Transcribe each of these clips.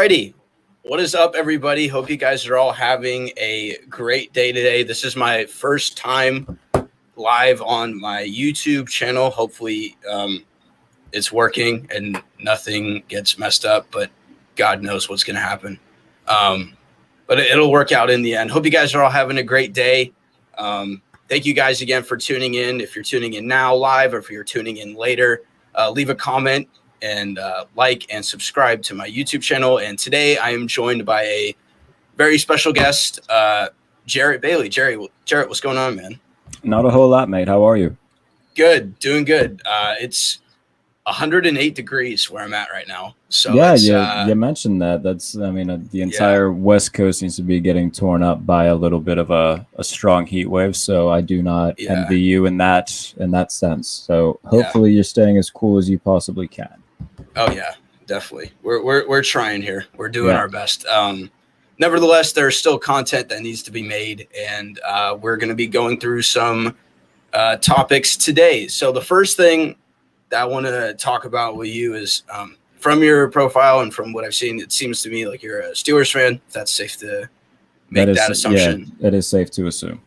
Alrighty. What is up, everybody? Hope you guys are all having a great day today. This is my first time live on my YouTube channel. Hopefully it's working and nothing gets messed up, but God knows what's going to happen. But it'll work out in the end. Hope you guys are all having a great day. Thank you guys again for tuning in. If you're tuning in now live or if you're tuning in later, leave a comment and like and subscribe to my YouTube channel. And today I am joined by a very special guest, Jarrett Bailey. Jarrett, what's going on, man? Not a whole lot, mate. How are you? Good, doing good. It's 108 degrees where I'm at right now. So yeah, you mentioned that. The entire West Coast seems to be getting torn up by a little bit of a strong heat wave. So I do not envy you in that sense. So hopefully you're staying as cool as you possibly can. Oh yeah, definitely. We're trying here. We're doing our best. Nevertheless, there's still content that needs to be made, and we're going to be going through some topics today. So the first thing that I want to talk about with you is from your profile and from what I've seen, it seems to me like you're a Steelers fan. If that's safe to make that assumption. Yeah, it is safe to assume.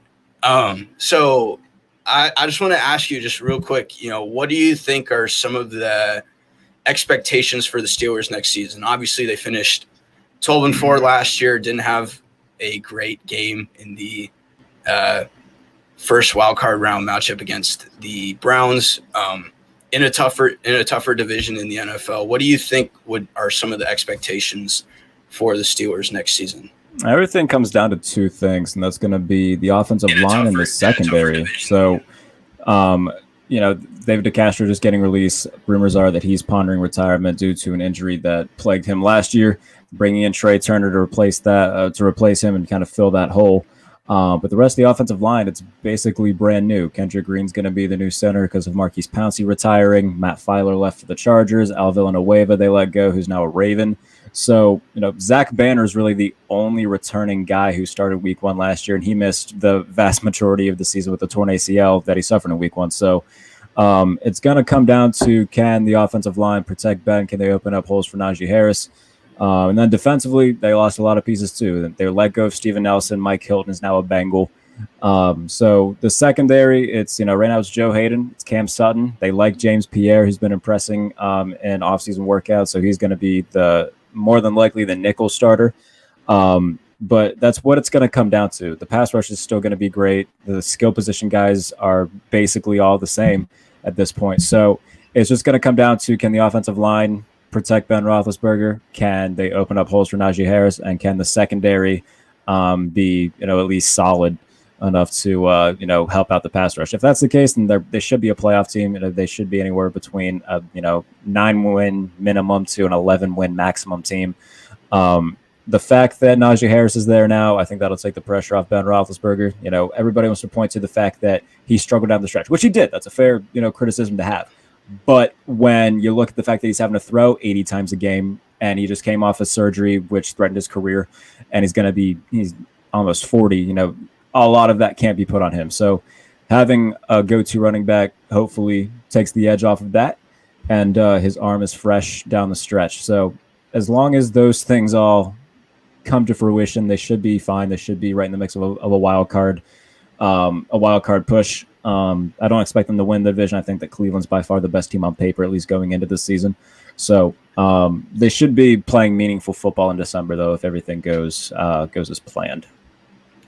So I just want to ask you just real quick, what do you think are some of the expectations for the Steelers next season? Obviously, they finished 12-4 last year, didn't have a great game in the first wild card round matchup against the Browns. In a tougher division in the NFL, what do you think are some of the expectations for the Steelers next season? Everything comes down to two things, and that's going to be the offensive line and the secondary. So, David DeCastro just getting released. Rumors are that he's pondering retirement due to an injury that plagued him last year. Bringing in Trey Turner to replace him and kind of fill that hole. But the rest of the offensive line, it's basically brand new. Kendrick Green's going to be the new center because of Marquise Pouncey retiring. Matt Filer left for the Chargers. Al Villanueva they let go, who's now a Raven. So, Zach Banner is really the only returning guy who started week one last year, and he missed the vast majority of the season with the torn ACL that he suffered in week one. So it's going to come down to, can the offensive line protect Ben? Can they open up holes for Najee Harris? And then defensively, they lost a lot of pieces too. They let go of Steven Nelson. Mike Hilton is now a Bengal. So the secondary, it's, right now it's Joe Hayden, it's Cam Sutton. They like James Pierre, who's been impressing in offseason workouts. So he's going to be more than likely the nickel starter. But that's what it's going to come down to. The pass rush is still going to be great. The skill position guys are basically all the same at this point. So it's just going to come down to, can the offensive line protect Ben Roethlisberger? Can they open up holes for Najee Harris? And can the secondary be, at least solid enough to, help out the pass rush? If that's the case, then they should be a playoff team. They should be anywhere between a, 9-win minimum to an 11-win maximum team. The fact that Najee Harris is there now, I think that'll take the pressure off Ben Roethlisberger. Everybody wants to point to the fact that he struggled down the stretch, which he did. That's a fair, criticism to have. But when you look at the fact that he's having to throw 80 times a game and he just came off a surgery which threatened his career, and he's almost 40, a lot of that can't be put on him. So having a go-to running back hopefully takes the edge off of that, and his arm is fresh down the stretch. So as long as those things all come to fruition, they should be fine. They should be right in the mix of a wild card push. I don't expect them to win the division. I think that Cleveland's by far the best team on paper, at least going into this season. So they should be playing meaningful football in December, though, if everything goes as planned.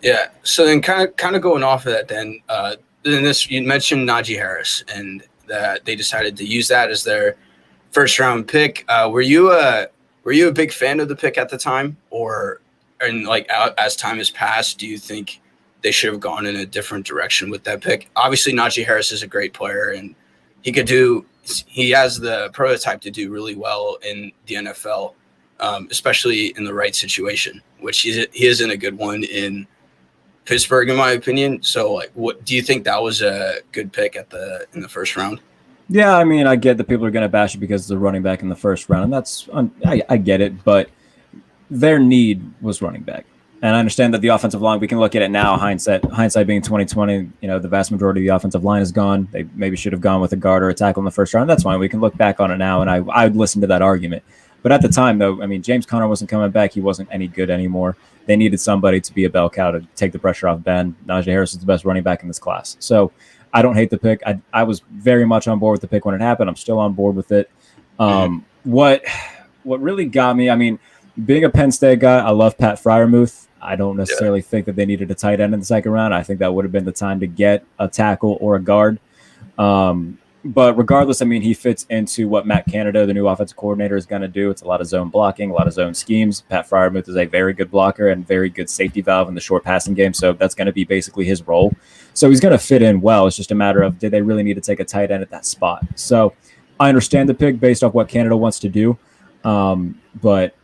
Yeah. So then, kind of going off of that, then you mentioned Najee Harris, and that they decided to use that as their first round pick. Were you a big fan of the pick at the time, as time has passed, do you think they should have gone in a different direction with that pick? Obviously, Najee Harris is a great player, and he has the prototype to do really well in the NFL, especially in the right situation, which he is in a good one in Pittsburgh, in my opinion. So, what do you think that was a good pick in the first round? Yeah, I get that people are going to bash it because it's a running back in the first round, and that's I get it, but their need was running back. And I understand that the offensive line, we can look at it now, hindsight being 2020, the vast majority of the offensive line is gone. They maybe should have gone with a guard or a tackle in the first round. That's fine. We can look back on it now, and I would listen to that argument. But at the time, though, I mean, James Conner wasn't coming back. He wasn't any good anymore. They needed somebody to be a bell cow to take the pressure off Ben. Najee Harris is the best running back in this class. So I don't hate the pick. I was very much on board with the pick when it happened. I'm still on board with it. What really got me, I mean, being a Penn State guy, I love Pat Freiermuth. I don't necessarily think that they needed a tight end in the second round. I think that would have been the time to get a tackle or a guard. But regardless, I mean, he fits into what Matt Canada, the new offensive coordinator, is going to do. It's a lot of zone blocking, a lot of zone schemes. Pat Freiermuth is a very good blocker and very good safety valve in the short passing game. So that's going to be basically his role. So he's going to fit in well. It's just a matter of, did they really need to take a tight end at that spot? So I understand the pick based off what Canada wants to do. But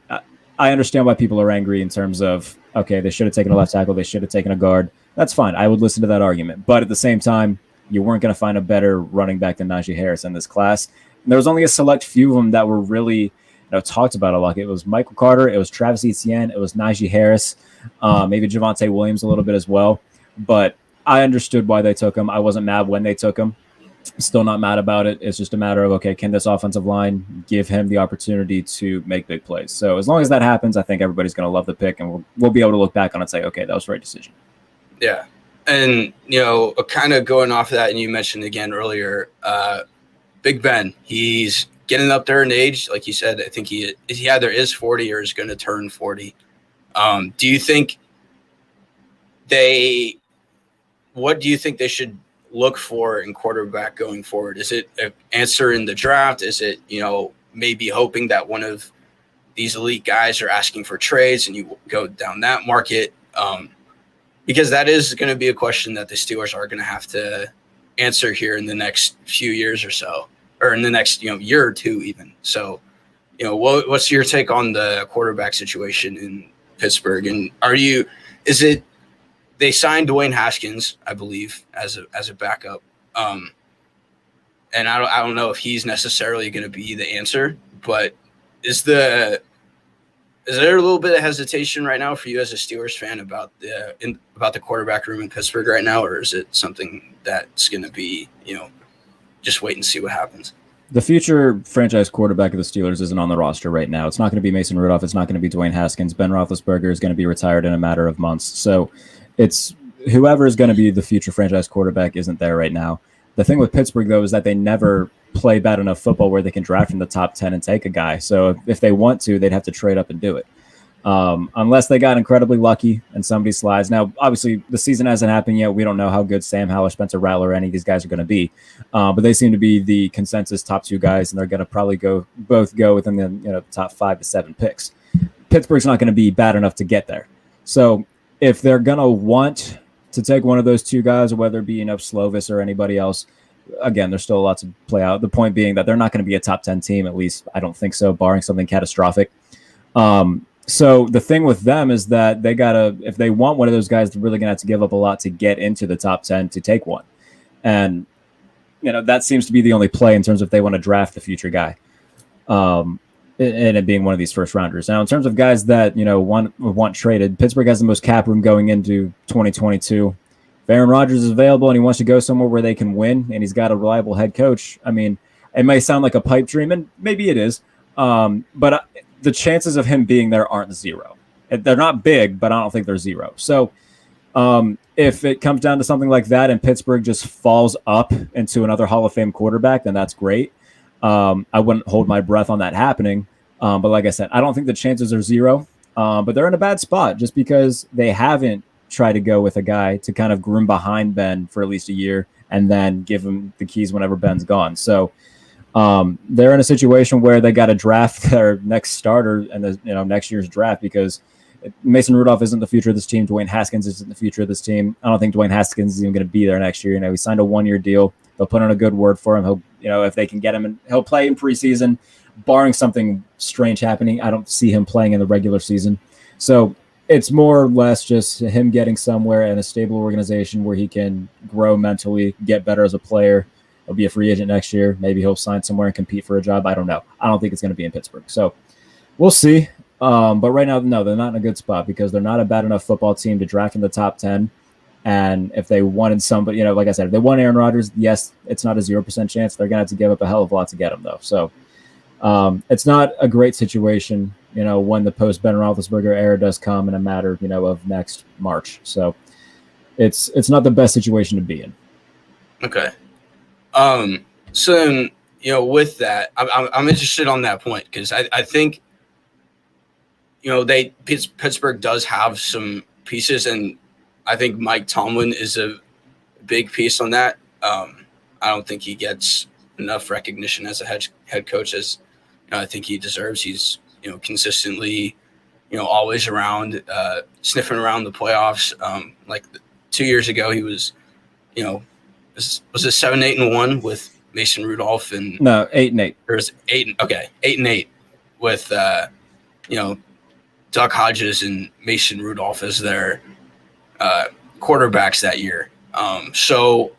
I understand why people are angry in terms of, okay, they should have taken a left tackle. They should have taken a guard. That's fine. I would listen to that argument. But at the same time, you weren't going to find a better running back than Najee Harris in this class. And there was only a select few of them that were really talked about a lot. It was Michael Carter. It was Travis Etienne. It was Najee Harris. Maybe Javonte Williams a little bit as well. But I understood why they took him. I wasn't mad when they took him. Still not mad about it. It's just a matter of, okay, can this offensive line give him the opportunity to make big plays? So as long as that happens, I think everybody's going to love the pick, and we'll be able to look back on it and say, okay, that was the right decision. Yeah. And, kind of going off of that, and you mentioned again earlier, Big Ben, he's getting up there in age. Like you said, I think he either is 40 or is going to turn 40. Do you think what do you think they should look for in quarterback going forward? Is it an answer in the draft? Is it, maybe hoping that one of these elite guys are asking for trades and you go down that market? Because that is going to be a question that the Steelers are going to have to answer here in the next few years or so, or in the next, year or two even. So, what's your take on the quarterback situation in Pittsburgh? And they signed Dwayne Haskins, I believe, as a backup. And I don't know if he's necessarily going to be the answer, but is there a little bit of hesitation right now for you as a Steelers fan about the quarterback room in Pittsburgh right now, or is it something that's going to be, just wait and see what happens? The future franchise quarterback of the Steelers isn't on the roster right now. It's not going to be Mason Rudolph. It's not going to be Dwayne Haskins. Ben Roethlisberger is going to be retired in a matter of months. So it's whoever is going to be the future franchise quarterback isn't there right now. The thing with Pittsburgh, though, is that they never play bad enough football where they can draft in the top 10 and take a guy. So if they want to, they'd have to trade up and do it. Unless they got incredibly lucky and somebody slides. Now, obviously, the season hasn't happened yet. We don't know how good Sam Howell, Spencer Rattler, any of these guys are going to be. But they seem to be the consensus top two guys, and they're going to probably both go within the top 5 to 7 picks. Pittsburgh's not going to be bad enough to get there. So if they're going to want to take one of those two guys, whether it be Slovis or anybody else, again, there's still a lot to play out. The point being that they're not going to be a top 10 team, at least I don't think so, barring something catastrophic. So the thing with them is that they if they want one of those guys, they're really going to have to give up a lot to get into the top 10 to take one. And, that seems to be the only play in terms of if they want to draft the future guy. And it being one of these first rounders. Now, in terms of guys that, want traded, Pittsburgh has the most cap room going into 2022. If Aaron Rodgers is available and he wants to go somewhere where they can win and he's got a reliable head coach, I mean, it may sound like a pipe dream, and maybe it is. But the chances of him being there aren't zero. They're not big, but I don't think they're zero. So if it comes down to something like that and Pittsburgh just falls up into another Hall of Fame quarterback, then that's great. I wouldn't hold my breath on that happening. But like I said, I don't think the chances are zero. But they're in a bad spot just because they haven't tried to go with a guy to kind of groom behind Ben for at least a year and then give him the keys whenever Ben's gone. So they're in a situation where they got to draft their next starter and next year's draft, because Mason Rudolph isn't the future of this team. Dwayne Haskins isn't the future of this team. I don't think Dwayne Haskins is even going to be there next year. He signed a 1-year deal. They'll put in a good word for him. He'll, if they can get him, and he'll play in preseason, barring something strange happening. I don't see him playing in the regular season. So it's more or less just him getting somewhere in a stable organization where he can grow mentally, get better as a player. He'll be a free agent next year. Maybe he'll sign somewhere and compete for a job. I don't know. I don't think it's going to be in Pittsburgh. So we'll see. But right now, no, they're not in a good spot because they're not a bad enough football team to draft in the top 10. And if they wanted somebody, like I said, if they want Aaron Rodgers, yes, it's not a 0% chance. They're going to have to give up a hell of a lot to get him, though. So It's not a great situation, when the post Ben Roethlisberger era does come in a matter, of next March. So it's not the best situation to be in. Okay. So then, with that, I'm interested on that point because I think, Pittsburgh does have some pieces, and I think Mike Tomlin is a big piece on that. I don't think he gets enough recognition as a head coach as I think he deserves. He's consistently always around, sniffing around the playoffs. Like 2 years ago, he was was it 7-8-1 with Mason Rudolph and no 8-8 or was it 8-8 with Duck Hodges and Mason Rudolph as their quarterbacks that year. So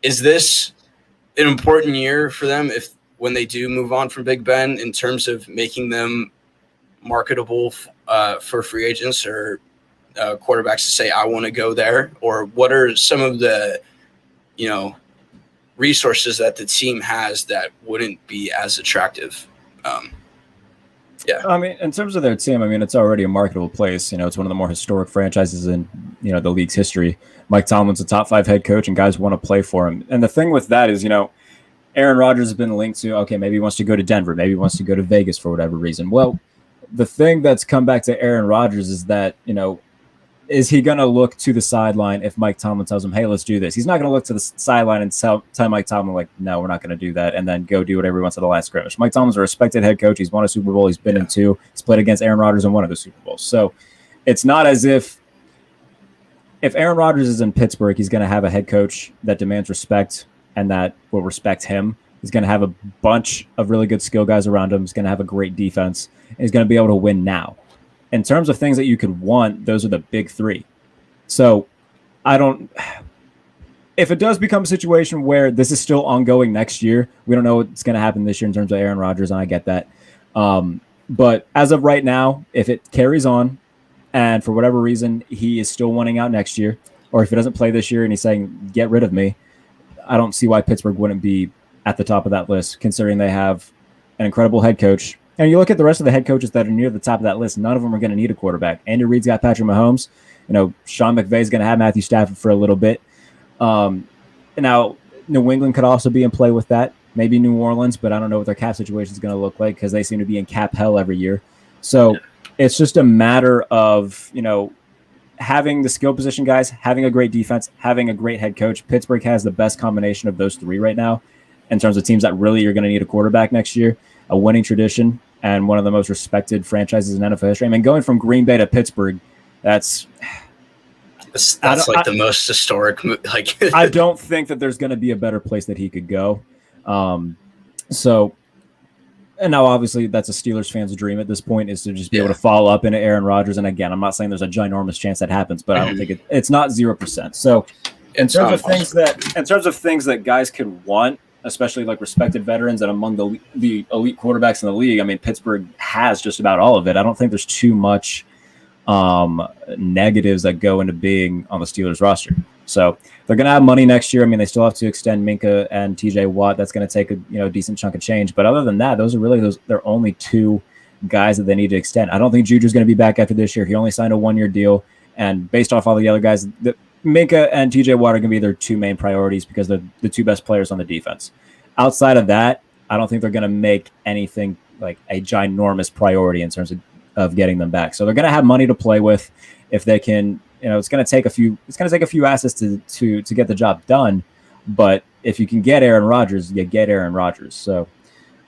is this an important year for them when they do move on from Big Ben in terms of making them marketable for free agents or quarterbacks to say, I want to go there? Or what are some of the, resources that the team has that wouldn't be as attractive? Yeah. I mean, in terms of their team, it's already a marketable place. It's one of the more historic franchises in, the league's history. Mike Tomlin's a top 5 head coach and guys want to play for him. And the thing with that is, Aaron Rodgers has been linked to, okay, maybe he wants to go to Denver. Maybe he wants to go to Vegas for whatever reason. Well, the thing that's come back to Aaron Rodgers is that, is he going to look to the sideline if Mike Tomlin tells him, hey, let's do this? He's not going to look to the sideline and tell Mike Tomlin, like, no, we're not going to do that, and then go do whatever he wants at the last scrimmage. Mike Tomlin's a respected head coach. He's won a Super Bowl. He's been in 2. He's played against Aaron Rodgers in one of the Super Bowls. So it's not as if Aaron Rodgers is in Pittsburgh, he's going to have a head coach that demands respect and that will respect him. He's going to have a bunch of really good skill guys around him. He's going to have a great defense. And he's going to be able to win now. In terms of things that you could want, those are the big 3. So if it does become a situation where this is still ongoing next year, we don't know what's going to happen this year in terms of Aaron Rodgers, and I get that. But as of right now, if it carries on and for whatever reason he is still wanting out next year, or if he doesn't play this year and he's saying, get rid of me, I don't see why Pittsburgh wouldn't be at the top of that list, considering they have an incredible head coach. And you look at the rest of the head coaches that are near the top of that list, none of them are going to need a quarterback. Andy Reid's got Patrick Mahomes. Sean McVay's going to have Matthew Stafford for a little bit. Now, New England could also be in play with that. Maybe New Orleans, but I don't know what their cap situation is going to look like because they seem to be in cap hell every year. So it's just a matter of, having the skill position guys, having a great defense, having a great head coach. Pittsburgh has the best combination of those 3 right now in terms of teams that really are going to need a quarterback next year, a winning tradition, and one of the most respected franchises in NFL history. Going from Green Bay to Pittsburgh, that's like the most historic. I don't think that there's going to be a better place that he could go. And now obviously that's a Steelers fan's dream at this point, is to just be able to follow up into Aaron Rodgers. And again, I'm not saying there's a ginormous chance that happens, but I don't think it's not 0%. So in terms of things that guys could want, especially like respected veterans and among the elite quarterbacks in the league, Pittsburgh has just about all of it. I don't think there's too much negatives that go into being on the Steelers roster. So they're going to have money next year. They still have to extend Minka and TJ Watt. That's going to take a decent chunk of change. But other than that, those are really their only 2 guys that they need to extend. I don't think Juju's going to be back after this year. He only signed a 1-year deal. And based off all the other guys, Minka and TJ Watt are going to be their 2 main priorities because they're the 2 best players on the defense. Outside of that, I don't think they're going to make anything like a ginormous priority in terms of getting them back. So they're going to have money to play with if they can. It's going to take a few assets to get the job done. But if you can get Aaron Rodgers, you get Aaron Rodgers. So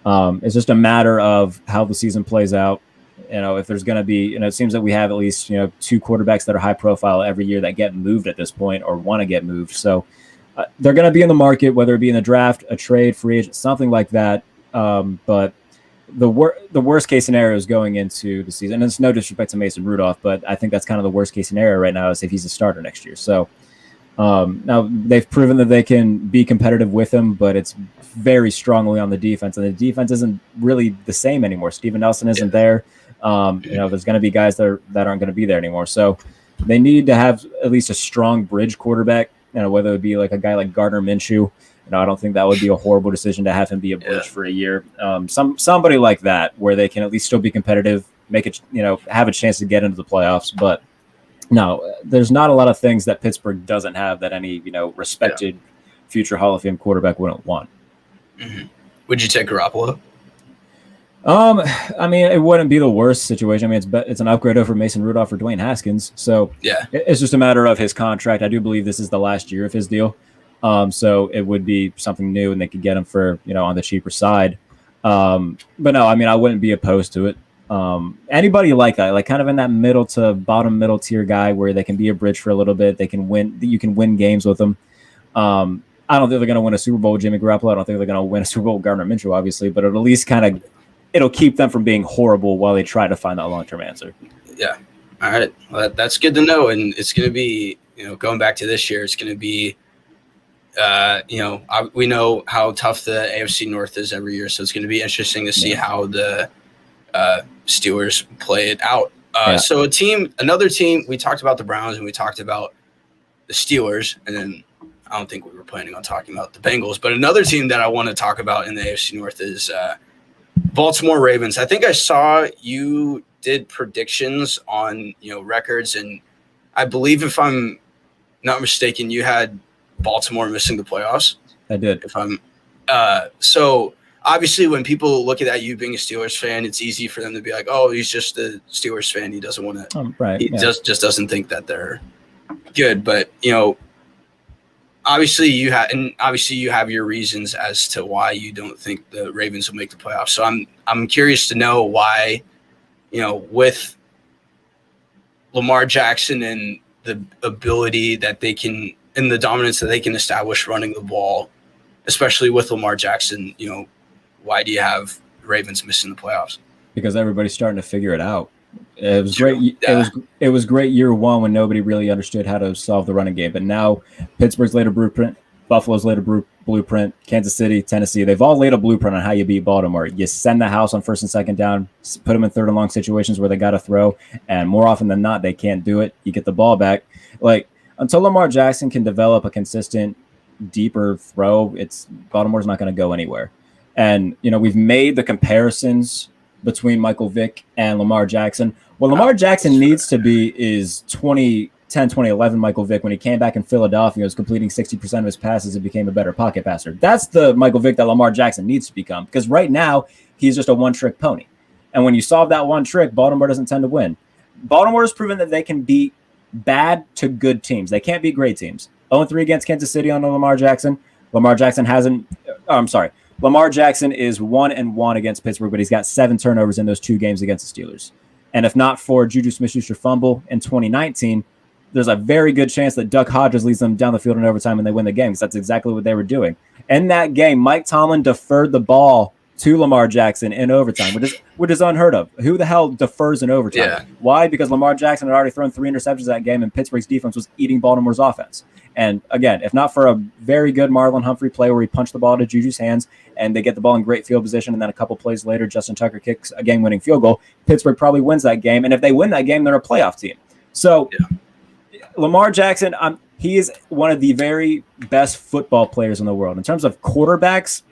it's just a matter of how the season plays out. If there's going to be, it seems that we have at least 2 quarterbacks that are high profile every year that get moved at this point or want to get moved. So they're going to be in the market, whether it be in the draft, a trade, free agent, something like that. But the worst case scenario is going into the season. And it's no disrespect to Mason Rudolph, but I think that's kind of the worst case scenario right now, is if he's a starter next year. So now they've proven that they can be competitive with him, but it's very strongly on the defense, and the defense isn't really the same anymore. Steven Nelson isn't there. There's going to be guys that aren't going to be there anymore. So they need to have at least a strong bridge quarterback, whether it be like a guy like Gardner Minshew I don't think that would be a horrible decision to have him be a bridge for a year. Somebody like that, where they can at least still be competitive, make it, have a chance to get into the playoffs. But no, there's not a lot of things that Pittsburgh doesn't have that any, respected future Hall of Fame quarterback wouldn't want. Mm-hmm. Would you take Garoppolo? I mean, it wouldn't be the worst situation. I mean, it's an upgrade over Mason Rudolph or Dwayne Haskins. So it's just a matter of his contract. I do believe this is the last year of his deal. So it would be something new, and they could get him for, on the cheaper side. But no, I mean, I wouldn't be opposed to it. Anybody like that, like kind of in that middle to bottom middle tier guy where they can be a bridge for a little bit. They can win. You can win games with them. I don't think they're going to win a Super Bowl with Jimmy Garoppolo. I don't think they're going to win a Super Bowl with Gardner Minshew, obviously, but it'll at least it'll keep them from being horrible while they try to find that long-term answer. Yeah. All right. Well, that's good to know. And it's going to be, going back to this year, it's going to be, we know how tough the AFC North is every year. So it's going to be interesting to see how the Steelers play it out. So another team, we talked about the Browns and we talked about the Steelers, and then I don't think we were planning on talking about the Bengals, but another team that I want to talk about in the AFC North is Baltimore Ravens. I think I saw you did predictions on, records, and I believe, if I'm not mistaken, you had Baltimore missing the playoffs. I did. So obviously when people look at that, you being a Steelers fan, it's easy for them to be like, oh, he's just a Steelers fan. He doesn't want to, he just doesn't think that they're good. But, obviously you have your reasons as to why you don't think the Ravens will make the playoffs. So I'm curious to know why, with Lamar Jackson and the ability that they can, and the dominance that they can establish running the ball, especially with Lamar Jackson, why do you have Ravens missing the playoffs? Because everybody's starting to figure it out. It was great. It was great year one when nobody really understood how to solve the running game. But now Pittsburgh's laid a blueprint, Buffalo's laid a blueprint, Kansas City, Tennessee, they've all laid a blueprint on how you beat Baltimore. You send the house on first and second down, put them in third and long situations where they got to throw, and more often than not, they can't do it. You get the ball back. Like, until Lamar Jackson can develop a consistent, deeper throw, Baltimore's not going to go anywhere. And, we've made the comparisons between Michael Vick and Lamar Jackson. What Lamar Jackson needs to be is 2010, 2011 Michael Vick when he came back in Philadelphia, was completing 60% of his passes and became a better pocket passer. That's the Michael Vick that Lamar Jackson needs to become, because right now he's just a one-trick pony. And when you solve that one trick, Baltimore doesn't tend to win. Baltimore has proven that they can beat bad to good teams. They can't beat great teams. 0-3 against Kansas City on Lamar Jackson. Lamar Jackson Lamar Jackson is 1-1 against Pittsburgh, but he's got 7 turnovers in those 2 games against the Steelers. And if not for Juju Smith-Schuster fumble in 2019, there's a very good chance that Duck Hodges leads them down the field in overtime and they win the game, because that's exactly what they were doing. In that game, Mike Tomlin deferred the ball to Lamar Jackson in overtime, which is unheard of. Who the hell defers in overtime? Yeah. Why? Because Lamar Jackson had already thrown 3 interceptions that game, and Pittsburgh's defense was eating Baltimore's offense. And again, if not for a very good Marlon Humphrey play where he punched the ball to Juju's hands and they get the ball in great field position, and then a couple plays later, Justin Tucker kicks a game-winning field goal, Pittsburgh probably wins that game. And if they win that game, they're a playoff team. So Lamar Jackson, he is one of the very best football players in the world. In terms of quarterbacks,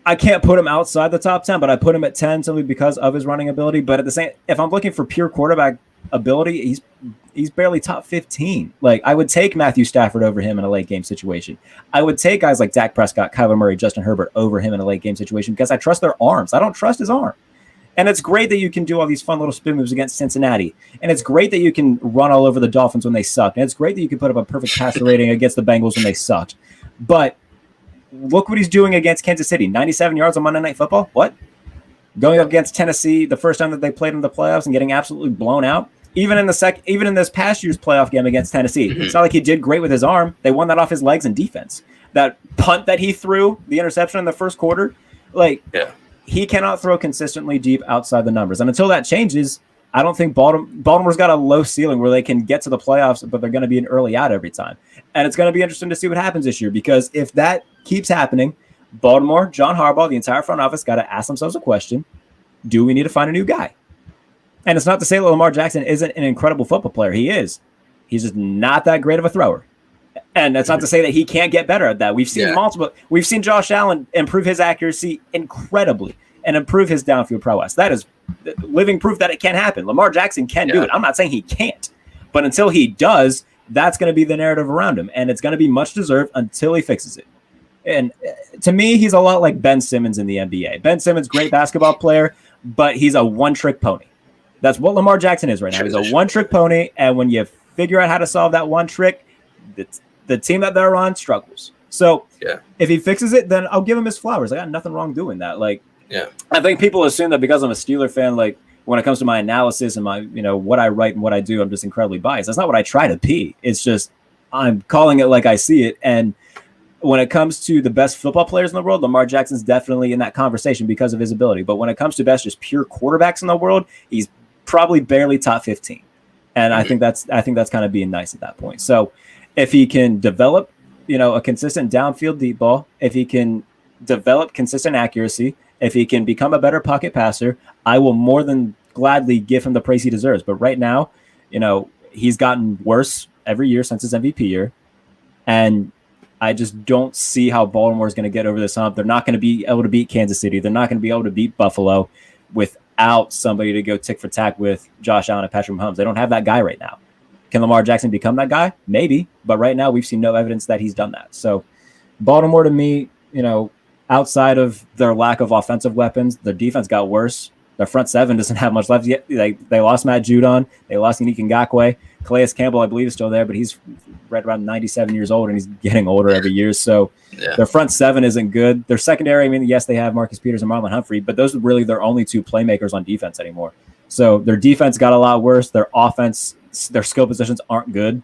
I can't put him outside the top 10, but I put him at 10 simply because of his running ability. But at the same, if I'm looking for pure quarterback ability, he's barely top 15. Like, I would take Matthew Stafford over him in a late game situation. I would take guys like Dak Prescott, Kyler Murray, Justin Herbert over him in a late game situation because I trust their arms. I don't trust his arm. And it's great that you can do all these fun little spin moves against Cincinnati. And it's great that you can run all over the Dolphins when they suck. And it's great that you can put up a perfect passer rating against the Bengals when they sucked. But look what he's doing against Kansas City. 97 yards on Monday Night Football? What? Going up against Tennessee the first time that they played in the playoffs and getting absolutely blown out. Even in this past year's playoff game against Tennessee, it's not like he did great with his arm. They won that off his legs and defense. That punt that he threw, the interception in the first quarter, he cannot throw consistently deep outside the numbers. And until that changes, I don't think Baltimore's got a low ceiling where they can get to the playoffs, but they're going to be an early out every time. And it's going to be interesting to see what happens this year, because if that keeps happening, Baltimore, John Harbaugh, the entire front office got to ask themselves a question: do we need to find a new guy? And it's not to say that Lamar Jackson isn't an incredible football player. He is. He's just not that great of a thrower. And that's not to say that he can't get better at that. We've seen we've seen Josh Allen improve his accuracy incredibly and improve his downfield prowess. That is living proof that it can happen. Lamar Jackson can do it. I'm not saying he can't, but until he does, that's going to be the narrative around him. And it's going to be much deserved until he fixes it. And to me, he's a lot like Ben Simmons in the NBA. Ben Simmons, great basketball player, but he's a one-trick pony. That's what Lamar Jackson is right now. He's a one-trick pony, and when you figure out how to solve that one trick, the team that they're on struggles. So if he fixes it, then I'll give him his flowers. I got nothing wrong doing that. I think people assume that because I'm a Steeler fan, when it comes to my analysis and my, what I write and what I do, I'm just incredibly biased. That's not what I try to be. It's just I'm calling it like I see it. And when it comes to the best football players in the world, Lamar Jackson's definitely in that conversation because of his ability. But when it comes to best just pure quarterbacks in the world, he's probably barely top 15. And I think that's kind of being nice at that point. So if he can develop, a consistent downfield deep ball, if he can develop consistent accuracy, if he can become a better pocket passer, I will more than gladly give him the praise he deserves. But right now, he's gotten worse every year since his MVP year. And I just don't see how Baltimore is going to get over this hump. They're not going to be able to beat Kansas City. They're not going to be able to beat Buffalo without somebody to go tick for tack with Josh Allen and Patrick Mahomes. They don't have that guy right now. Can Lamar Jackson become that guy? Maybe. But right now, we've seen no evidence that he's done that. So Baltimore, to me, outside of their lack of offensive weapons, their defense got worse. Their front seven doesn't have much left yet. They lost Matt Judon. They lost Yannick Ngakoue. Calais Campbell, I believe, is still there, but he's right around 97 years old, and he's getting older every year. So their front seven isn't good. Their secondary, yes, they have Marcus Peters and Marlon Humphrey, but those are really their only two playmakers on defense anymore. So their defense got a lot worse. Their offense, their skill positions aren't good.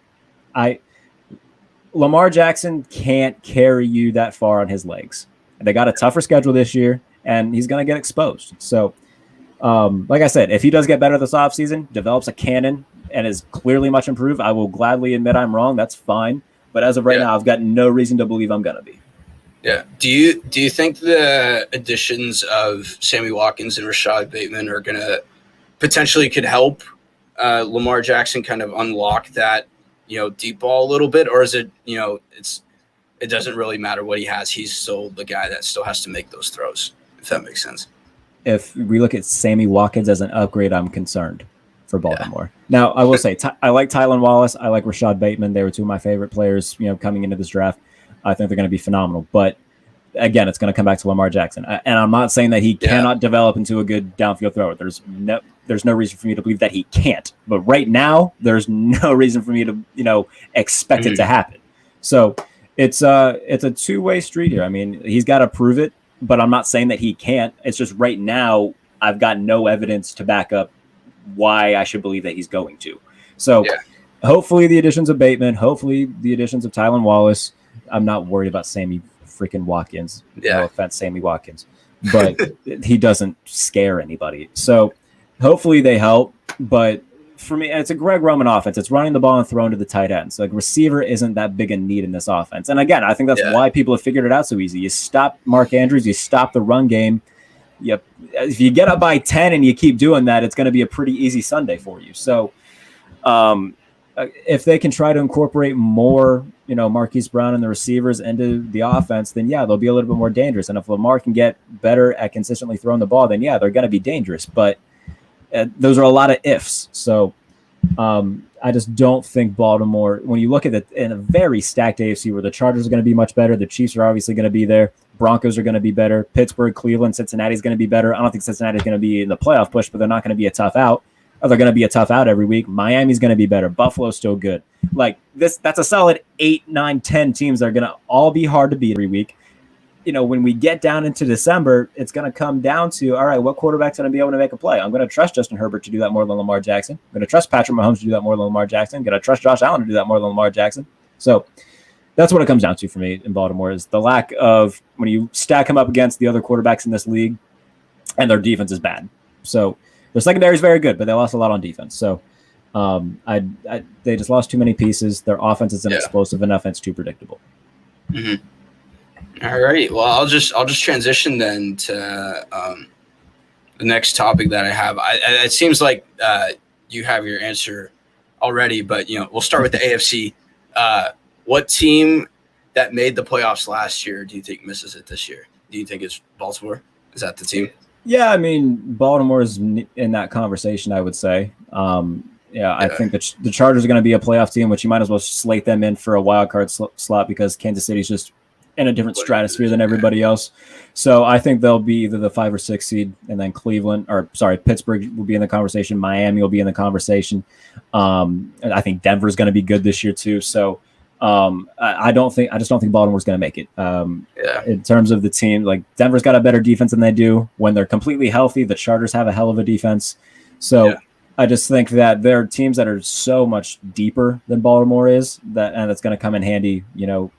Lamar Jackson can't carry you that far on his legs. They got a tougher schedule this year, and he's going to get exposed. So, like I said, if he does get better this offseason, develops a cannon, and is clearly much improved, I will gladly admit I'm wrong. That's fine. But as of right now, I've got no reason to believe I'm going to be. Yeah. Do you think the additions of Sammy Watkins and Rashad Bateman are going to potentially could help Lamar Jackson kind of unlock that, deep ball a little bit? Or is it, it doesn't really matter what he has. He's still the guy that still has to make those throws, if that makes sense. If we look at Sammy Watkins as an upgrade, I'm concerned for Baltimore. Now, I will say, I like Tylan Wallace. I like Rashad Bateman. They were two of my favorite players, coming into this draft. I think they're going to be phenomenal. But again, it's going to come back to Lamar Jackson. And I'm not saying that he cannot develop into a good downfield thrower. There's no reason for me to believe that he can't. But right now, there's no reason for me to, expect it to happen. So it's a two-way street here. He's got to prove it, but I'm not saying that he can't. It's just right now, I've got no evidence to back up why I should believe that he's going to. So hopefully the additions of Bateman, hopefully the additions of Tylan Wallace. I'm not worried about Sammy freaking Watkins. No offense, Sammy Watkins. But he doesn't scare anybody. So hopefully they help. But for me, it's a Greg Roman offense. It's running the ball and throwing to the tight ends. Receiver isn't that big a need in this offense. And again, I think that's why people have figured it out so easy. You stop Mark Andrews, you stop the run game. If you get up by 10 and you keep doing that, it's going to be a pretty easy Sunday for you. So if they can try to incorporate more, Marquise Brown and the receivers into the offense, then they'll be a little bit more dangerous. And if Lamar can get better at consistently throwing the ball, then they're going to be dangerous. But those are a lot of ifs. So I just don't think Baltimore, when you look at it in a very stacked AFC where the Chargers are going to be much better, the Chiefs are obviously going to be there, Broncos are going to be better, Pittsburgh, Cleveland, Cincinnati is going to be better. I don't think Cincinnati is going to be in the playoff push, but they're not going to be a tough out. They're going to be a tough out every week. Miami's going to be better. Buffalo's still good. That's a solid 8, 9, 10 teams that are going to all be hard to beat every week. When we get down into December, it's going to come down to, all right, what quarterback's going to be able to make a play? I'm going to trust Justin Herbert to do that more than Lamar Jackson. I'm going to trust Patrick Mahomes to do that more than Lamar Jackson. I'm going to trust Josh Allen to do that more than Lamar Jackson. So that's what it comes down to for me in Baltimore is the lack of, when you stack them up against the other quarterbacks in this league, and their defense is bad. So their secondary is very good, but they lost a lot on defense. So they just lost too many pieces. Their offense isn't explosive enough, and it's too predictable. Mm-hmm. All right. Well, I'll just transition then to the next topic that I have. It seems like you have your answer already, but we'll start with the AFC what team that made the playoffs last year do you think misses it this year? Do you think it's Baltimore? Is that the team? Yeah, I mean, Baltimore's in that conversation, I would say. I think the Chargers are going to be a playoff team, which you might as well slate them in for a wild card slot because Kansas City's just in a different stratosphere than everybody else. So I think they'll be either the 5 or 6 seed, and then Pittsburgh will be in the conversation. Miami will be in the conversation. And I think Denver's going to be good this year too. So I just don't think Baltimore's going to make it. In terms of the team, like Denver's got a better defense than they do when they're completely healthy. The Chargers have a hell of a defense. So I just think that there are teams that are so much deeper than Baltimore is and it's going to come in handy,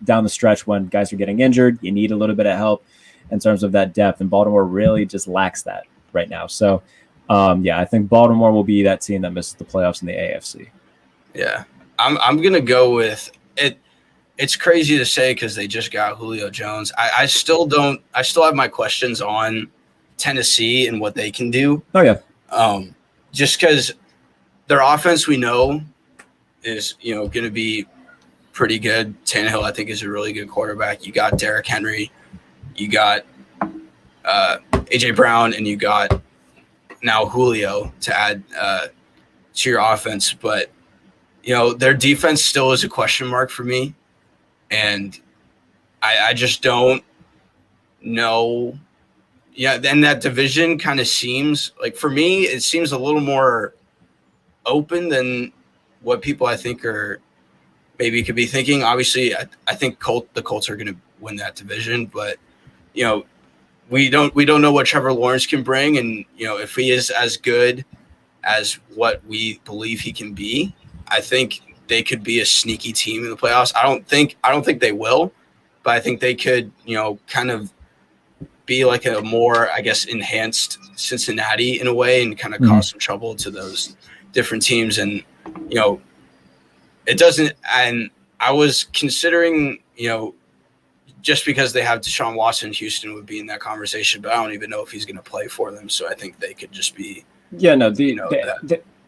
down the stretch when guys are getting injured. You need a little bit of help in terms of that depth, and Baltimore really just lacks that right now. So, I think Baltimore will be that team that misses the playoffs in the AFC. Yeah, I'm going to go with it. It's crazy to say because they just got Julio Jones. I still have my questions on Tennessee and what they can do. Oh, yeah. Just because their offense we know is, going to be pretty good. Tannehill, I think, is a really good quarterback. You got Derrick Henry. You got A.J. Brown, and you got now Julio to add to your offense. But, their defense still is a question mark for me. And I just don't know. Yeah, then that division kind of seems like, for me, it seems a little more open than what people I think are maybe could be thinking. Obviously, I think the Colts are going to win that division, but we don't know what Trevor Lawrence can bring, and if he is as good as what we believe he can be, I think they could be a sneaky team in the playoffs. I don't think they will, but I think they could, kind of be like a more, I guess, enhanced Cincinnati in a way and kind of cause some trouble to those different teams. And, it doesn't, and I was considering, just because they have Deshaun Watson, Houston would be in that conversation, but I don't even know if he's going to play for them. So I think they could just be,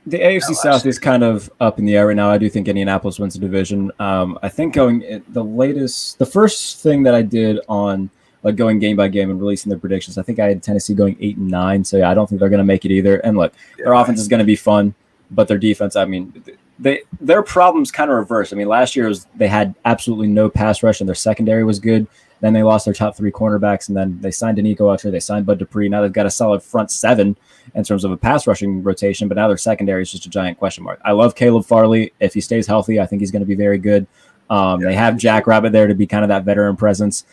the AFC South is kind of up in the air right now. I do think Indianapolis wins the division. I think the first thing that I did on like going game by game and releasing their predictions, I think I had Tennessee going 8-9. So I don't think they're going to make it either. And look, their offense is going to be fun, but their defense, I mean, their problems kind of reversed. I mean, last year they had absolutely no pass rush and their secondary was good. Then they lost their top 3 cornerbacks, and then they signed Danico Autry, they signed Bud Dupree. Now they've got a solid front 7 in terms of a pass rushing rotation, but now their secondary is just a giant question mark. I love Caleb Farley. If he stays healthy, I think he's going to be very good. They have Jack Rabbit there to be kind of that veteran presence.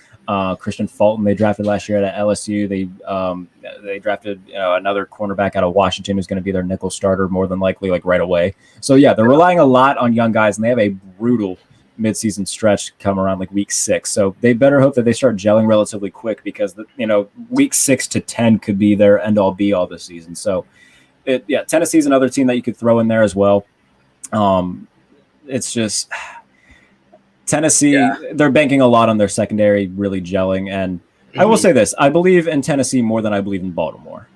Christian Fulton they drafted last year at LSU. They drafted another cornerback out of Washington who's going to be their nickel starter more than likely, like right away. So yeah, they're relying a lot on young guys, and they have a brutal midseason stretch come around like week 6. So they better hope that they start gelling relatively quick because week 6 to 10 could be their end all be all this season. So Tennessee's another team that you could throw in there as well. It's just Tennessee, they're banking a lot on their secondary really gelling. And I will say this, I believe in Tennessee more than I believe in Baltimore.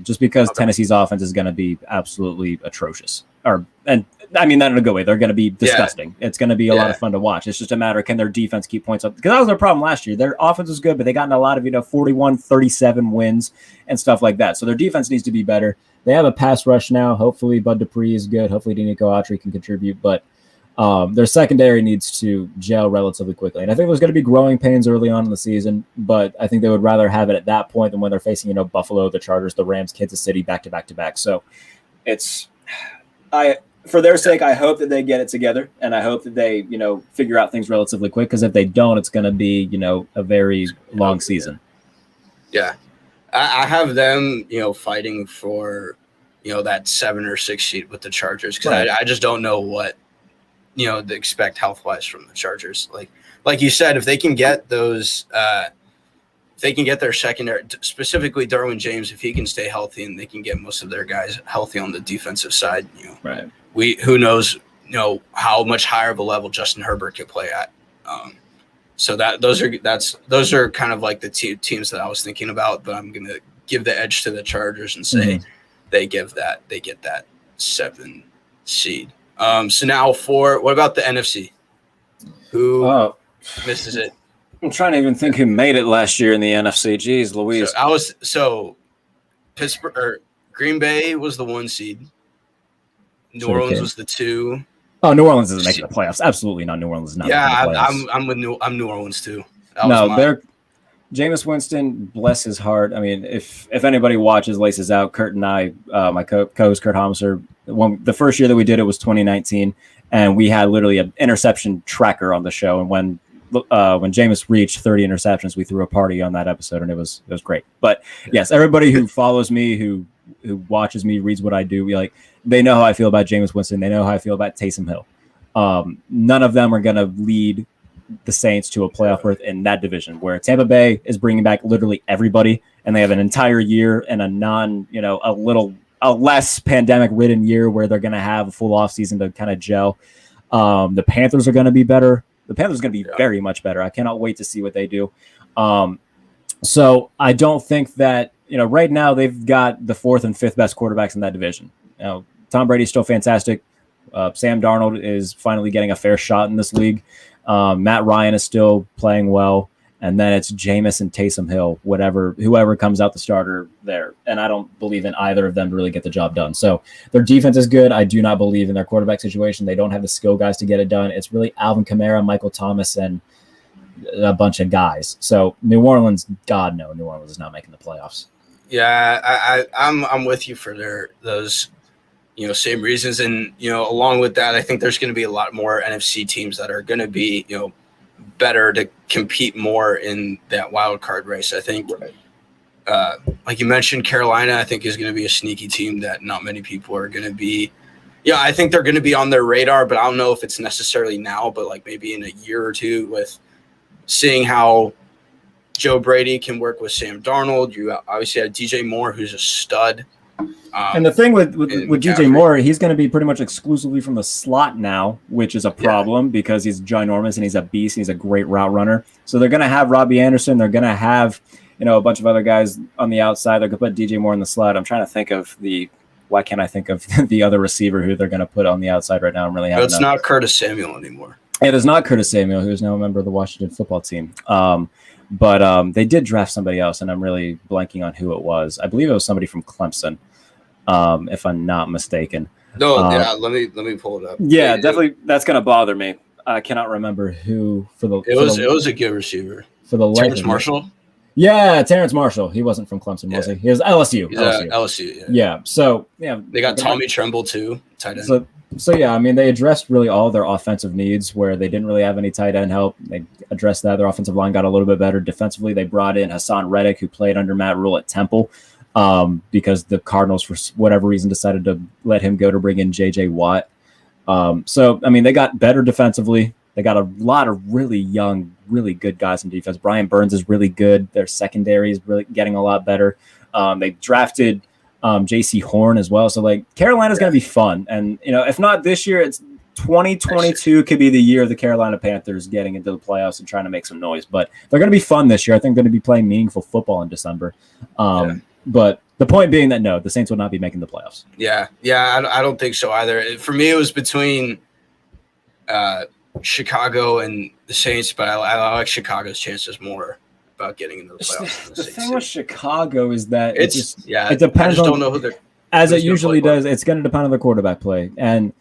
Just because Tennessee's offense is going to be absolutely atrocious. And I mean that in a good way. They're going to be disgusting. It's going to be a lot of fun to watch. It's just a matter of can their defense keep points up? Because that was their problem last year. Their offense was good, but they got in a lot of 41-37 wins and stuff like that. So their defense needs to be better. They have a pass rush now. Hopefully Bud Dupree is good. Hopefully Danico Autry can contribute. But their secondary needs to gel relatively quickly. And I think there's going to be growing pains early on in the season, but I think they would rather have it at that point than when they're facing, Buffalo, the Chargers, the Rams, Kansas City back to back. So for their sake, I hope that they get it together, and I hope that they, figure out things relatively quick, because if they don't, it's going to be, a very long season. Yeah. I have them, fighting for, that 7 or 6 seed with the Chargers, because I just don't know what, to expect health-wise from the Chargers. Like you said, if they can get those they can get their secondary, specifically Derwin James, if he can stay healthy and they can get most of their guys healthy on the defensive side, who knows, how much higher of a level Justin Herbert could play at. So those are kind of like the teams that I was thinking about, but I'm going to give the edge to the Chargers and say they get that 7 seed. So now what about the NFC? Who misses it? I'm trying to even think who made it last year in the NFC. Jeez, Louise. So Pittsburgh or Green Bay was the 1 seed. New Orleans was the 2. Oh, New Orleans isn't making the playoffs. Absolutely not. New Orleans is not making the playoffs. I'm New Orleans too. They're Jameis Winston, bless his heart. I mean, if anybody watches Laces Out, Kurt and I, my co-host Kurt Homser, the first year that we did it was 2019, and we had literally an interception tracker on the show. And when Jameis reached 30 interceptions, we threw a party on that episode, and it was great. But yes, everybody who follows me, who watches me, reads what I do, they know how I feel about Jameis Winston. They know how I feel about Taysom Hill. None of them are going to lead the Saints to a playoff berth in that division, where Tampa Bay is bringing back literally everybody, and they have an entire year and a less pandemic ridden year where they're going to have a full offseason to kind of gel. The Panthers are going to be better. The Panthers are going to be very much better. I cannot wait to see what they do. So I don't think that, right now they've got the 4th and 5th best quarterbacks in that division. Tom Brady's still fantastic. Sam Darnold is finally getting a fair shot in this league. Matt Ryan is still playing well, and then it's Jameis and Taysom Hill, whoever comes out the starter there. And I don't believe in either of them to really get the job done. So their defense is good. I do not believe in their quarterback situation. They don't have the skill guys to get it done. It's really Alvin Kamara, Michael Thomas, and a bunch of guys. So New Orleans, God no, New Orleans is not making the playoffs. Yeah, I'm with you for those same reasons. And, along with that, I think there's going to be a lot more NFC teams that are going to be, better to compete more in that wild card race. I think, like you mentioned, Carolina, I think is going to be a sneaky team that not many people are going to be. Yeah, I think they're going to be on their radar, but I don't know if it's necessarily now, but like maybe in a year or two with seeing how Joe Brady can work with Sam Darnold. You obviously have DJ Moore, who's a stud. And the thing with DJ Moore, he's going to be pretty much exclusively from the slot now, which is a problem because he's ginormous and he's a beast. And he's a great route runner. So they're going to have Robbie Anderson. They're going to have, a bunch of other guys on the outside. They're going to put DJ Moore in the slot. I'm trying to think of why can't I think of the other receiver who they're going to put on the outside right now? I'm really having. It's not Curtis Samuel anymore. It is not Curtis Samuel, who is now a member of the Washington football team. But they did draft somebody else, and I'm really blanking on who it was. I believe it was somebody from Clemson. If I'm not mistaken. No, let me pull it up. Yeah, definitely. That's going to bother me. I cannot remember who it was a good receiver for the Terrence Marshall. Yeah, Terrence Marshall. He wasn't from Clemson, was he? He was LSU. LSU. Yeah. So they got Tommy Tremble too, tight end. So yeah, I mean they addressed really all of their offensive needs where they didn't really have any tight end help. They addressed that. Their offensive line got a little bit better defensively. They brought in Hassan Reddick, who played under Matt Rule at Temple. Because the Cardinals, for whatever reason, decided to let him go to bring in J.J. Watt. So, I mean, they got better defensively. They got a lot of really young, really good guys in defense. Brian Burns is really good. Their secondary is really getting a lot better. They drafted J.C. Horn as well. So, Carolina's going to be fun. And, if not this year, it's 2022 could be the year of the Carolina Panthers getting into the playoffs and trying to make some noise. But they're going to be fun this year. I think they're going to be playing meaningful football in December. But the point being that, no, the Saints will not be making the playoffs. Yeah, I don't think so either. For me, it was between Chicago and the Saints, but I like Chicago's chances more about getting into the playoffs. The thing with Chicago is that it depends I just don't know who they're – as it usually does, it's going to depend on the quarterback play. And,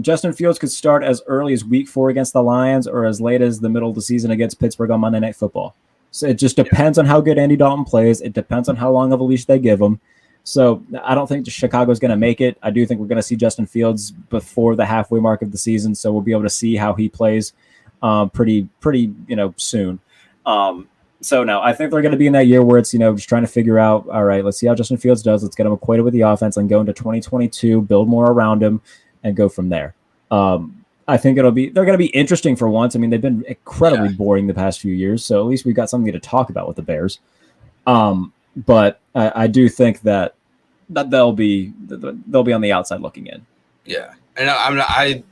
Justin Fields could start as early as week 4 against the Lions or as late as the middle of the season against Pittsburgh on Monday Night Football. So it just depends on how good Andy Dalton plays. It depends on how long of a leash they give him. So I don't think Chicago's going to make it. I do think we're going to see Justin Fields before the halfway mark of the season. So we'll be able to see how he plays pretty soon. So no, I think they're going to be in that year where it's, just trying to figure out, all right, let's see how Justin Fields does. Let's get him acquainted with the offense and go into 2022, build more around him and go from there. I think they're going to be interesting for once. I mean, they've been incredibly boring the past few years, so at least we've got something to talk about with the Bears. But I do think that they'll be on the outside looking in. Yeah, and I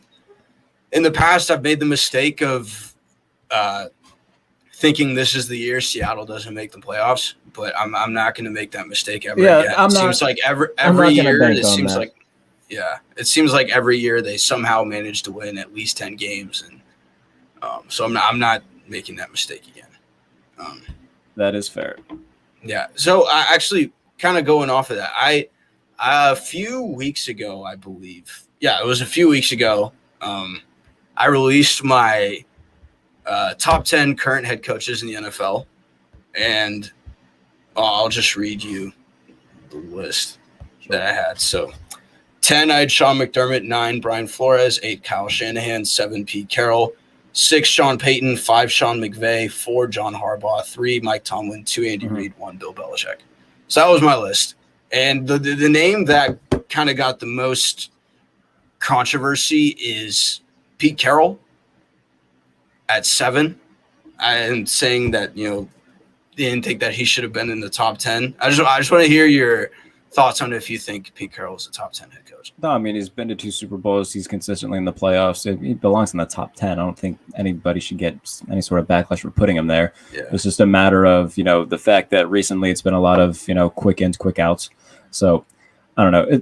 in the past I've made the mistake of thinking this is the year Seattle doesn't make the playoffs, but I'm not going to make that mistake ever again. Seems like every year it seems like. Yeah, it seems like every year they somehow manage to win at least 10 games, and So I'm not making that mistake again. That is fair. Yeah. So I actually kind of going off of that, a few weeks ago, I believe. Yeah, it was a few weeks ago. I released my top 10 current head coaches in the NFL, and I'll just read you the list that I had. So 10, I had Sean McDermott, 9, Brian Flores, 8, Kyle Shanahan, 7, Pete Carroll, 6, Sean Payton, 5, Sean McVay, 4, John Harbaugh, 3, Mike Tomlin, 2, Andy Reid, 1, Bill Belichick. So that was my list. And the name that kind of got the most controversy is Pete Carroll at 7. I'm saying that, didn't think that he should have been in the top 10. I just want to hear your thoughts on if you think Pete Carroll is a top 10 head coach. No, I mean, he's been to 2 Super Bowls. He's consistently in the playoffs. He belongs in the top 10. I don't think anybody should get any sort of backlash for putting him there. Yeah. It's just a matter of, the fact that recently it's been a lot of, quick ins, quick outs. So I don't know.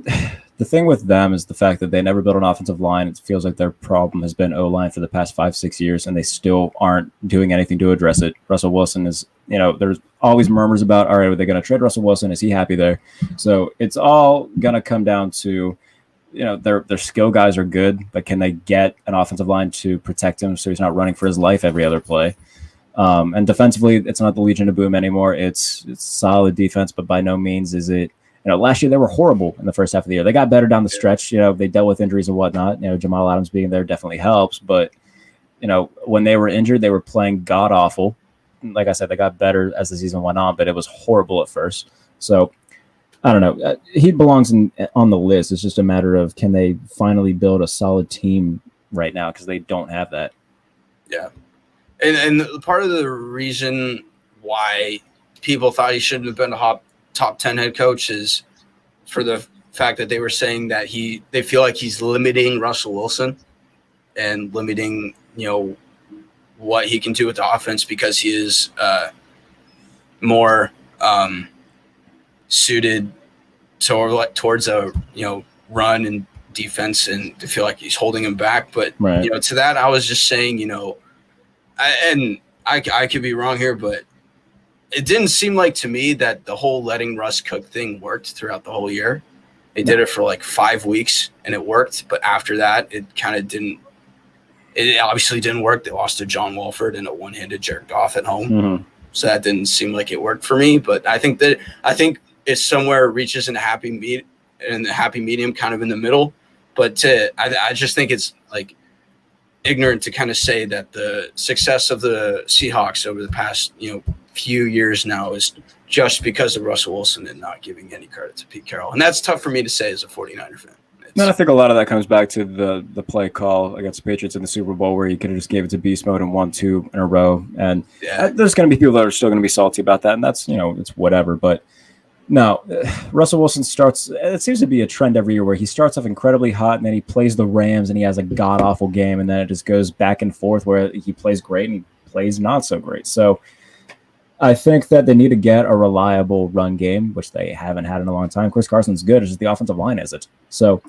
The thing with them is the fact that they never built an offensive line. It feels like their problem has been O-line for the past 5-6 years, and they still aren't doing anything to address it. Russell Wilson is, there's always murmurs about, all right, are they going to trade Russell Wilson? Is he happy there? So it's all going to come down to, their skill guys are good, but can they get an offensive line to protect him so he's not running for his life every other play? And defensively, it's not the Legion of Boom anymore. It's solid defense, but by no means is it. Last year they were horrible in the first half of the year. They got better down the stretch. They dealt with injuries and whatnot. Jamal Adams being there definitely helps. But, when they were injured, they were playing god awful. Like I said, they got better as the season went on, but it was horrible at first. So I don't know. He belongs on the list. It's just a matter of can they finally build a solid team right now, because they don't have that. Yeah. And part of the reason why people thought he shouldn't have been a top 10 head coach is for the fact that they were saying that they feel like he's limiting Russell Wilson and limiting, what he can do with the offense, because he is more suited towards a, run and defense, and to feel like he's holding him back. But, right. To that, I was just saying, I could be wrong here, but it didn't seem like to me that the whole letting Russ cook thing worked throughout the whole year. They did it for like 5 weeks and it worked. But after that, it kind of didn't. It obviously didn't work. They lost to John Wolford and a one-handed Jared Goff at home. Mm-hmm. So that didn't seem like it worked for me. But I think it somewhere reaches in a happy medium, kind of in the middle. But I just think it's like ignorant to kind of say that the success of the Seahawks over the past, few years now is just because of Russell Wilson and not giving any credit to Pete Carroll. And that's tough for me to say as a 49er fan. I think a lot of that comes back to the play call against the Patriots in the Super Bowl, where you could have just gave it to beast mode and won 2 in a row. And there's going to be people that are still going to be salty about that. And that's, it's whatever. But no, Russell Wilson starts, it seems to be a trend every year where he starts off incredibly hot and then he plays the Rams and he has a god awful game. And then it just goes back and forth where he plays great and he plays not so great. So I think that they need to get a reliable run game, which they haven't had in a long time. Chris Carson's good. It's just the offensive line isn't. So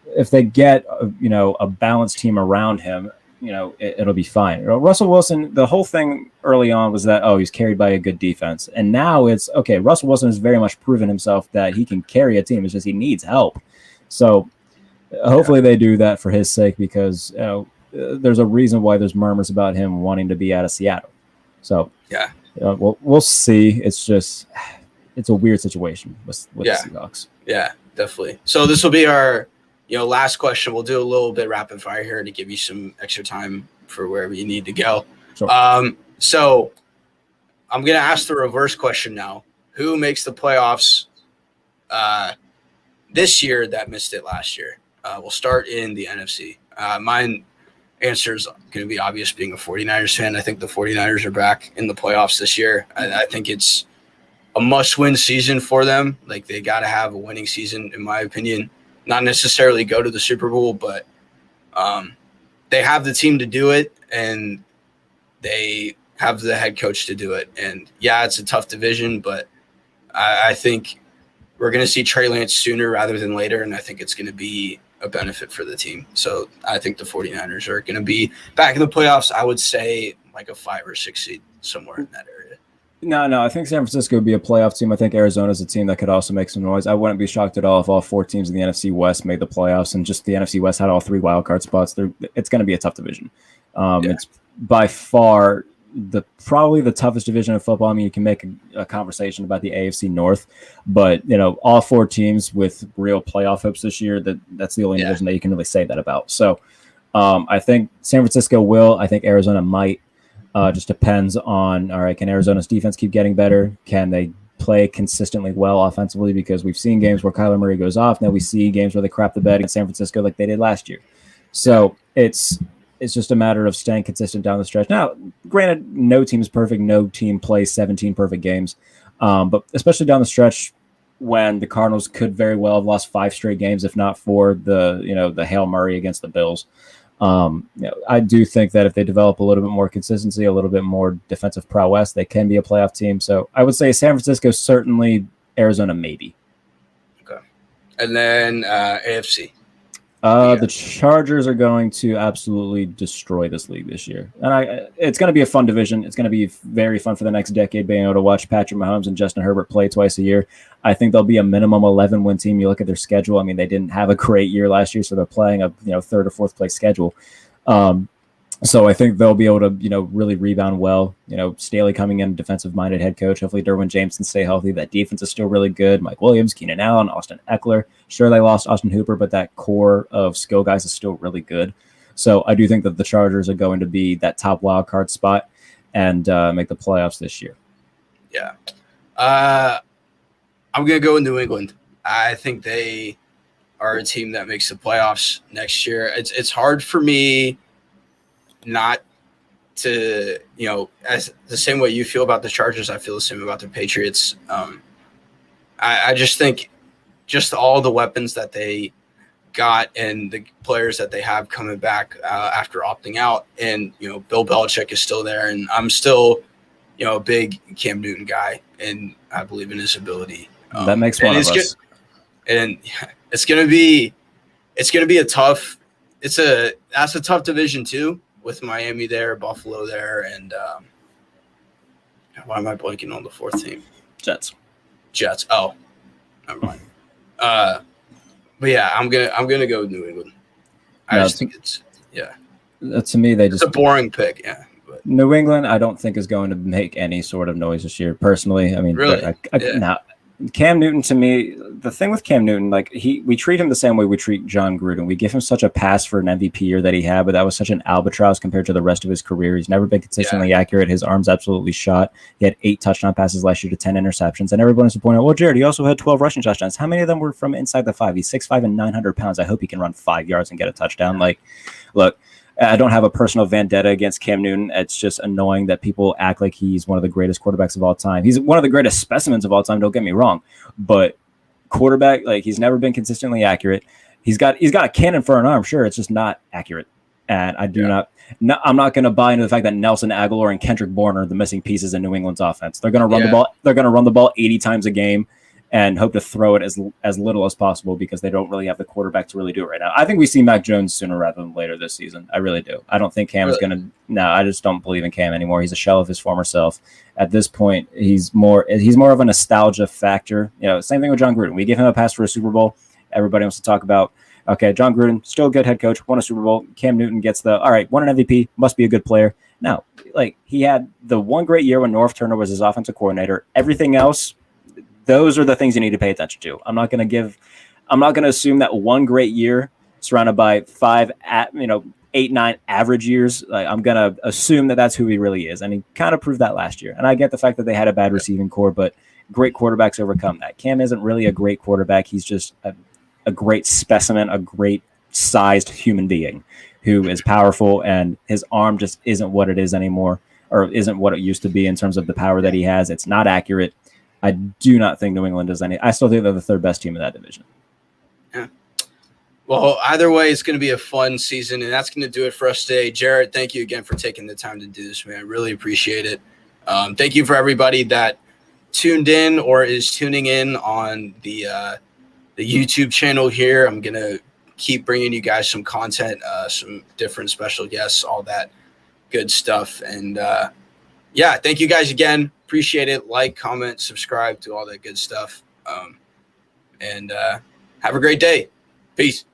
if they get, a balanced team around him, it'll be fine. Russell Wilson, the whole thing early on was that, he's carried by a good defense. And now it's, okay, Russell Wilson has very much proven himself that he can carry a team. It's just he needs help. So hopefully they do that for his sake, because there's a reason why there's murmurs about him wanting to be out of Seattle. So we'll see. It's a weird situation with the Seahawks. Yeah, definitely. So this will be our last question. We'll do a little bit rapid fire here to give you some extra time for wherever you need to go. Sure. So I'm going to ask the reverse question now. Who makes the playoffs this year that missed it last year? We'll start in the NFC. Mine answer is going to be obvious, being a 49ers fan. I think the 49ers are back in the playoffs this year. I think it's a must-win season for them. Like, they got to have a winning season, in my opinion. Not necessarily go to the Super Bowl, but they have the team to do it, and they have the head coach to do it. And, it's a tough division, but I think we're going to see Trey Lance sooner rather than later, and I think it's going to be a benefit for the team. So I think the 49ers are going to be back in the playoffs. I would say like a 5 or 6 seed somewhere in that area. No, I think San Francisco would be a playoff team. I think Arizona's a team that could also make some noise. I wouldn't be shocked at all if all 4 teams in the NFC West made the playoffs and just the NFC West had all 3 wildcard spots. It's going to be a tough division. It's by far probably the toughest division of football. I mean, you can make a conversation about the AFC North, but all 4 teams with real playoff hopes this year, that's the only division that you can really say that about. So I think San Francisco will. I think Arizona might. Just depends on, all right, can Arizona's defense keep getting better? Can they play consistently well offensively? Because we've seen games where Kyler Murray goes off. Now we see games where they crap the bed against San Francisco like they did last year. So it's just a matter of staying consistent down the stretch. Now, granted, no team is perfect. No team plays 17 perfect games. But especially down the stretch when the Cardinals could very well have lost 5 straight games, if not for the Hail Murray against the Bills. I do think that if they develop a little bit more consistency, a little bit more defensive prowess, they can be a playoff team. So I would say San Francisco, certainly. Arizona, maybe. Okay. And then AFC. The Chargers are going to absolutely destroy this league this year. And it's going to be a fun division. It's going to be very fun for the next decade being able to watch Patrick Mahomes and Justin Herbert play twice a year. I think they'll be a minimum 11-win team. You look at their schedule. I mean, they didn't have a great year last year, so they're playing a 3rd or 4th place schedule. So I think they'll be able to, really rebound well. Staley coming in, defensive-minded head coach. Hopefully Derwin James can stay healthy. That defense is still really good. Mike Williams, Keenan Allen, Austin Eckler. Sure, they lost Austin Hooper, but that core of skill guys is still really good. So I do think that the Chargers are going to be that top wild card spot and make the playoffs this year. Yeah. I'm going to go with New England. I think they are a team that makes the playoffs next year. It's hard for me not to, as the same way you feel about the Chargers, I feel the same about the Patriots. I just think just all the weapons that they got and the players that they have coming back after opting out, and Bill Belichick is still there, and I'm still a big Cam Newton guy, and I believe in his ability. That makes one of us. And it's gonna be a tough. That's a tough division too, with Miami there, Buffalo there, and why am I blanking on the 4th team? Jets. Oh, never mind. But yeah, I'm gonna go with New England. I just think it's to me, it's a boring pick. Yeah. But. New England, I don't think is going to make any sort of noise this year. Personally, I mean, really, Cam Newton, to me, the thing with Cam Newton, like we treat him the same way we treat John Gruden. We give him such a pass for an MVP year that he had, but that was such an albatross compared to the rest of his career. He's never been consistently accurate. His arm's absolutely shot. He had 8 touchdown passes last year to 10 interceptions. And everyone is to point out, well, Jared, he also had 12 rushing touchdowns. How many of them were from inside the 5? He's 6'5" and 900 pounds. I hope he can run 5 yards and get a touchdown. Like, look, I don't have a personal vendetta against Cam Newton. It's just annoying that people act like he's one of the greatest quarterbacks of all time. He's one of the greatest specimens of all time, don't get me wrong. But quarterback, like, he's never been consistently accurate. He's got a cannon for an arm, sure. It's just not accurate. And I do I'm not going to buy into the fact that Nelson Aguilar and Kendrick Bourne are the missing pieces in New England's offense. They're going to run the ball. They're going to run the ball 80 times a game and hope to throw it as little as possible because they don't really have the quarterback to really do it right now. I think we see Mac Jones sooner rather than later this season. I really do. I don't think Cam is going to – no, I just don't believe in Cam anymore. He's a shell of his former self. At this point, he's more of a nostalgia factor. Same thing with John Gruden. We give him a pass for a Super Bowl. Everybody wants to talk about, okay, John Gruden, still a good head coach, won a Super Bowl. Cam Newton gets all right, won an MVP, must be a good player. No, like, he had the one great year when North Turner was his offensive coordinator. Everything else – those are the things you need to pay attention to. I'm not going to assume that one great year surrounded by 8, 9 average years. Like, I'm going to assume that that's who he really is. And he kind of proved that last year. And I get the fact that they had a bad receiving core, but great quarterbacks overcome that. Cam isn't really a great quarterback. He's just a great specimen, a great sized human being who is powerful, and his arm just isn't what it is anymore, or isn't what it used to be in terms of the power that he has. It's not accurate. I do not think New England does any. I still think they're the 3rd best team in that division. Yeah. Well, either way, it's going to be a fun season, and that's going to do it for us today. Jarrett, thank you again for taking the time to do this, man. I really appreciate it. Thank you for everybody that tuned in or is tuning in on the YouTube channel here. I'm going to keep bringing you guys some content, some different special guests, all that good stuff. And yeah, thank you guys again. Appreciate it. Like, comment, subscribe, do all that good stuff. And have a great day. Peace.